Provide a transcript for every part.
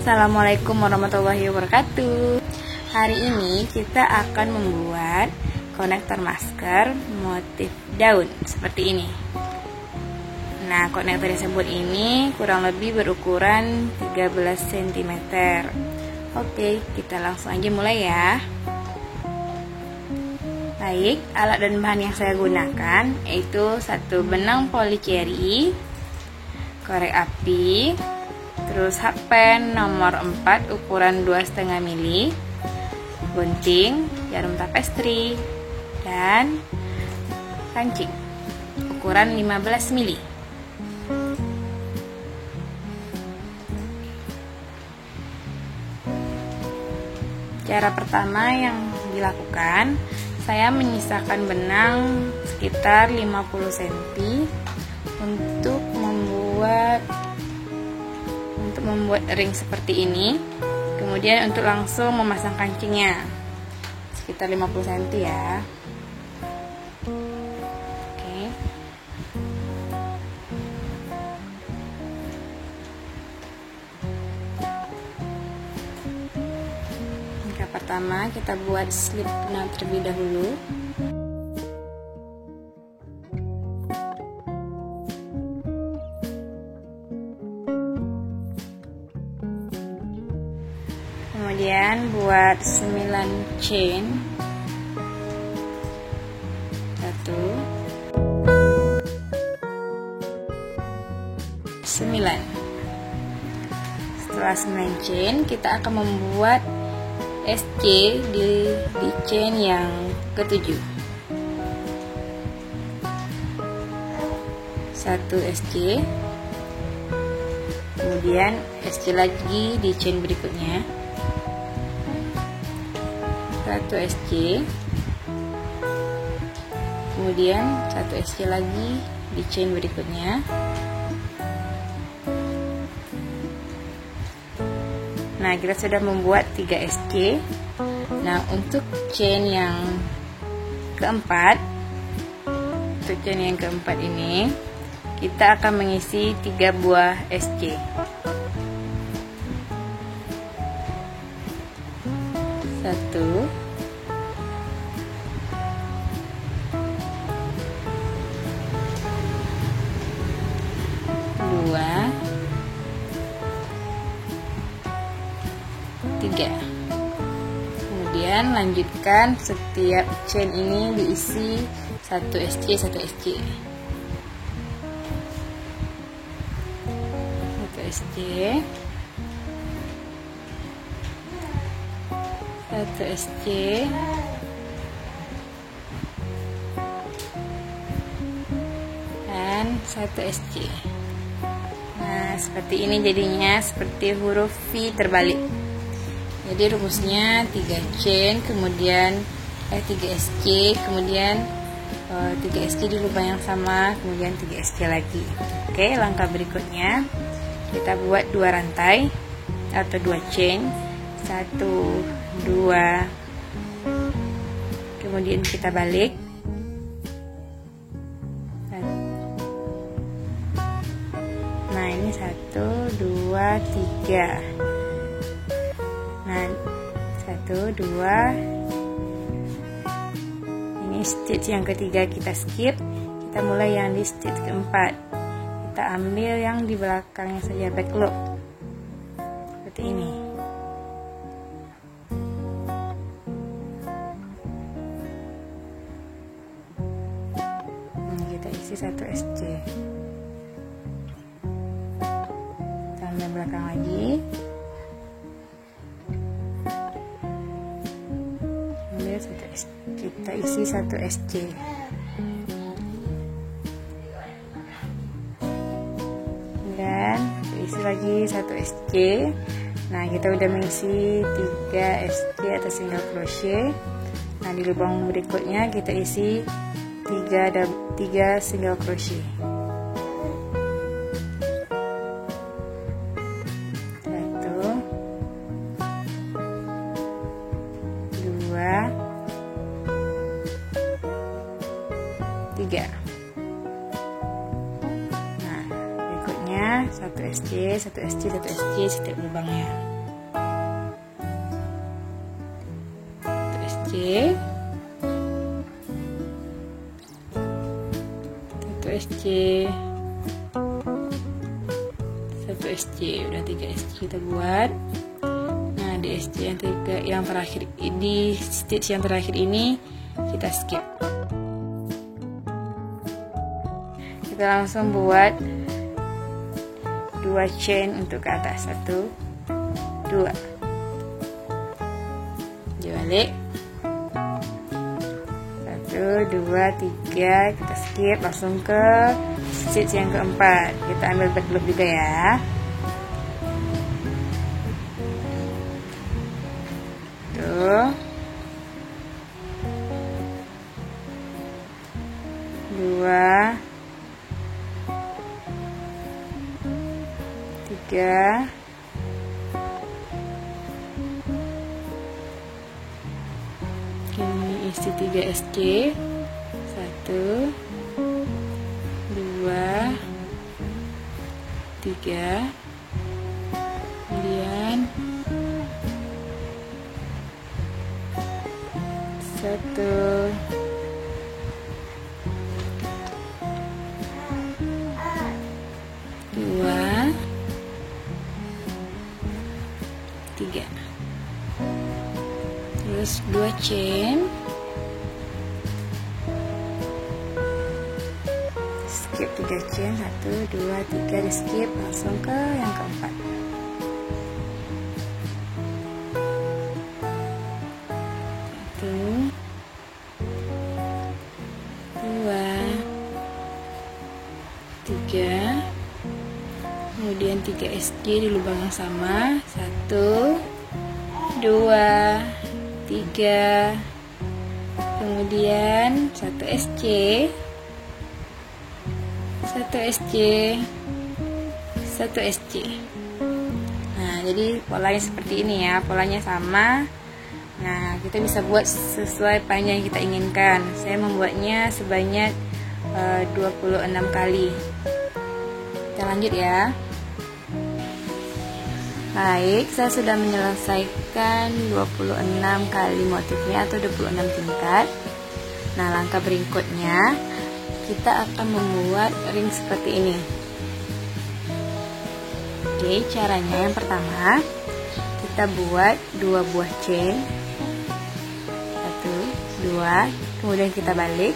Assalamualaikum warahmatullahi wabarakatuh. Hari ini kita akan membuat konektor masker motif daun seperti ini. Nah, konektor tersebut ini kurang lebih berukuran 13 cm. Oke, kita langsung aja mulai ya. Baik, alat dan bahan yang saya gunakan yaitu satu benang polycherry, korek api, terus hakpen nomor 4 ukuran 2,5 mili, gunting, jarum tapestri, dan kancing ukuran 15 mili. Cara pertama yang dilakukan, saya menyisakan benang sekitar 50 cm untuk membuat ring seperti ini. Kemudian untuk langsung memasang kancingnya sekitar 50 cm ya. Oke. Langkah pertama kita buat slip benang terlebih dahulu. Kemudian buat 9 chain, 9. Setelah 9 chain, kita akan membuat SC di chain yang ke-7. 1 SC, kemudian SC lagi di chain berikutnya, 1 SC, kemudian 1 SC lagi di chain berikutnya. Nah, kita sudah membuat 3 SC. Nah, untuk chain yang keempat, ini kita akan mengisi 3 buah SC. 1, 2, 3. Kemudian lanjutkan setiap chain ini diisi 1 SC, 1 SC. 1 SC, 1 SC, dan 1 SC. Nah, seperti ini jadinya, seperti huruf V terbalik. Jadi rumusnya 3 chain, kemudian 3 SC, kemudian 3 SC di lubang yang sama, kemudian 3 SC lagi. Oke, langkah berikutnya kita buat 2 rantai atau 2 chain, 1, 2, kemudian kita balik. Nah, ini 1, 2, 3. Nah, 1, 2. Ini stitch yang ketiga kita skip. Kita mulai yang di stitch keempat. Kita ambil yang di belakangnya saja, back loop. Seperti ini. Kita isi 1 SC. Kita ambil belakang lagi. Kita isi 1 SC. Dan isi lagi 1 SC. Nah, kita udah mengisi 3 SC atau single crochet. Nah, di lubang berikutnya kita isi 3 single crochet. 1, 2, 3. Nah, berikutnya 1 SC, 1 SC, 1 SC setiap lubangnya. udah 3 SC kita buat. Nah, di SC yang terakhir, di stitch yang terakhir ini kita skip. Kita langsung buat 2 chain untuk ke atas. 1 2, dibalik, 1 2 3, kita skip langsung ke stitch yang keempat. Kita ambil back loop juga ya. Tuh, 2 3, ini isi 3 SC, 1 2 3, kemudian 1 2 3, terus 2 chain, skip 3 chain, 1 2 3, di skip langsung ke yang keempat. Kemudian 3 SC di lubang yang sama, 1 2 3, kemudian 1 SC 1 SC 1 SC. Nah, jadi polanya seperti ini ya, polanya sama. Nah, kita bisa buat sesuai panjang yang kita inginkan. Saya membuatnya sebanyak 26 kali. Kita lanjut ya. Baik, saya sudah menyelesaikan 26 kali motifnya atau 26 tingkat. Nah, langkah berikutnya kita akan membuat ring seperti ini. Oke, caranya yang pertama kita buat 2 buah chain, 1 2, kemudian kita balik,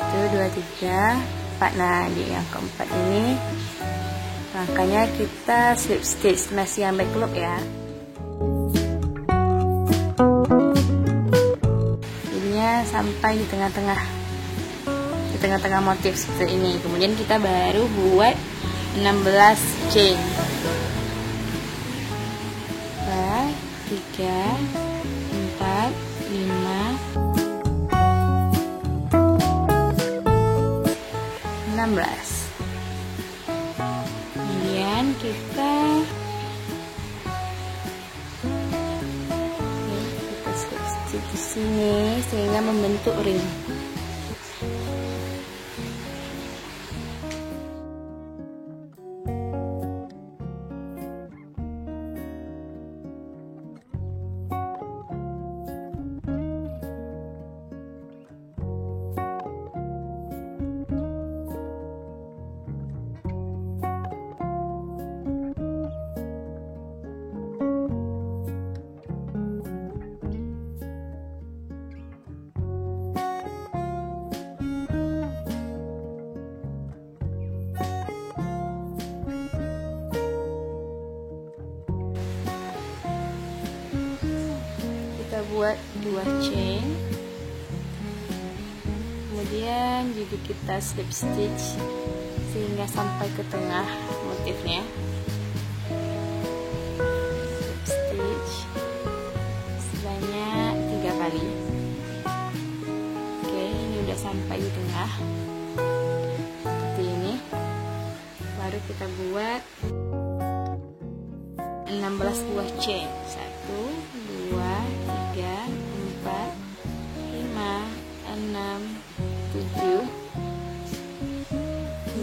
1 2 3 4. Nah, di yang keempat ini langkahnya kita slip stitch, masih yang back loop ya. Jadinya sampai di tengah-tengah motif seperti ini. Kemudian kita baru buat 16 chain. 2 3 4 5 16. Kemudian kita slip stitch di sini sehingga membentuk ring. Buat 2 chain, kemudian juga kita slip stitch sehingga sampai ke tengah motifnya. Slip stitch sebanyak 3 kali. Oke, ini udah sampai di tengah seperti ini. Baru kita buat 16 buah chain. 1 2 3 4 5 6 7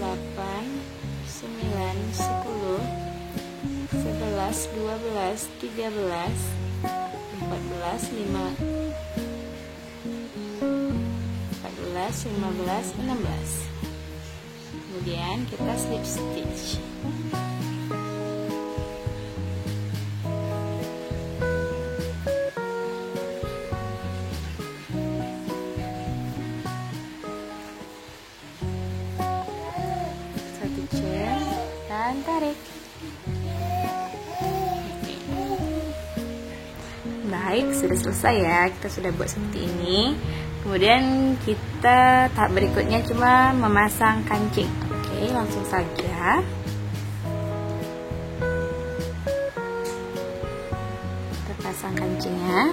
8 9 10 11 12 13 14 15, 16. Kemudian kita slip stitch. Satu chain dan tarik. Baik, sudah selesai ya. Kita sudah buat seperti ini. Kemudian kita tahap berikutnya cuma memasang kancing. Oke, langsung saja. Kita pasang kancingnya.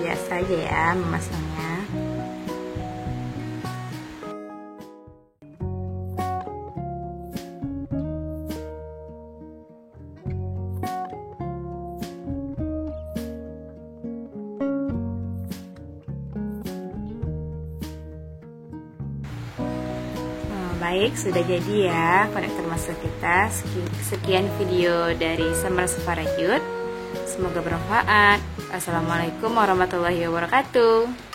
Biasa aja ya memasangnya. Baik, sudah jadi ya konektor masker kita. Sekian video dari Summer Sephora Youth. Semoga bermanfaat. Assalamualaikum warahmatullahi wabarakatuh.